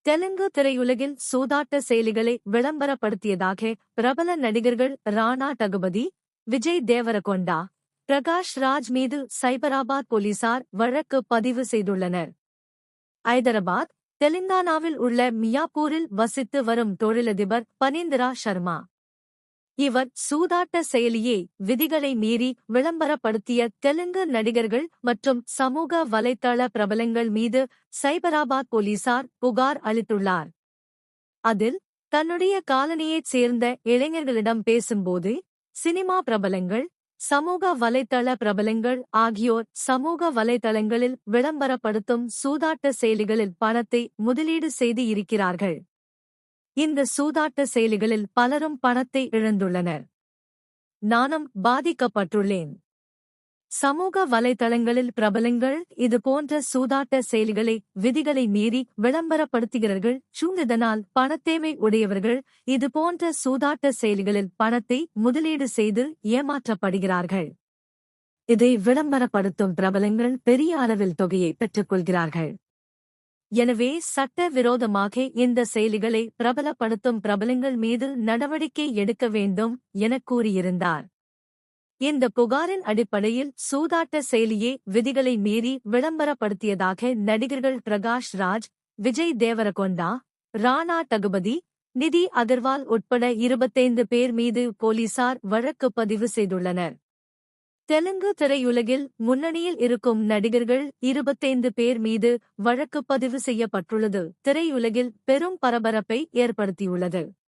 தெலுங்கு திரையுலகில் சூதாட்ட செயலிகளை விளம்பரப்படுத்தியதாக பிரபல நடிகர்கள் ராணா டகுபதி, விஜய் தேவரகொண்டா, பிரகாஷ் ராஜ் மீது சைபராபாத் போலீசார் வழக்கு பதிவு செய்துள்ளனர். ஐதராபாத், தெலுங்கானாவில் உள்ள மியாப்பூரில் வசித்து வரும் தொழிலதிபர் பனீந்திரா சர்மா. இவர் சூதாட்ட செயலியை விதிகளை மீறி விளம்பரப்படுத்திய தெலுங்கு நடிகர்கள் மற்றும் சமூக வலைத்தள பிரபலங்கள் மீது சைபராபாத் போலீசார் புகார் அளித்துள்ளார். அதில் தன்னுடைய காலனியைச் சேர்ந்த இளைஞர்களிடம் பேசும்போது சினிமா பிரபலங்கள், சமூக வலைத்தள பிரபலங்கள் ஆகியோர் சமூக வலைத்தளங்களில் விளம்பரப்படுத்தும் சூதாட்ட செயலிகளில் பணத்தை முதலீடு செய்து இருக்கிறார்கள். இந்த சூதாட்ட செயலிகளில் பலரும் பணத்தை இழந்துள்ளனர். நானும் பாதிக்கப்பட்டுள்ளேன். சமூக வலைத்தளங்களில் பிரபலங்கள் இதுபோன்ற சூதாட்ட செயலிகளை விதிகளை மீறி விளம்பரப்படுத்துகிறார்கள். இதனால் பணத்தேவை உடையவர்கள் இதுபோன்ற சூதாட்ட செயலிகளில் பணத்தை முதலீடு செய்து ஏமாற்றப்படுகிறார்கள். இதை விளம்பரப்படுத்தும் பிரபலங்கள் பெரிய அளவில் தொகையை பெற்றுக்கொள்கிறார்கள். எனவே சட்ட விரோதமாக இந்த செயலிகளை பிரபலப்படுத்தும் பிரபலங்கள் மீது நடவடிக்கை எடுக்க வேண்டும் என கூறியிருந்தார். இந்த புகாரின் அடிப்படையில் சூதாட்ட செயலியே விதிகளை மீறி விளம்பரப்படுத்தியதாக நடிகர்கள் பிரகாஷ் ராஜ், விஜய் தேவரகொண்டா, ராணா டகுபதி, நிதி அகர்வால் உட்பட 25 பேர் மீது போலீசார் வழக்கு பதிவு செய்துள்ளனர். தெலுங்கு திரையுலகில் முன்னணியில் இருக்கும் நடிகர்கள் 25 பேர் மீது வழக்கு பதிவு செய்யப்பட்டுள்ளது திரையுலகில் பெரும் பரபரப்பை ஏற்படுத்தியுள்ளது.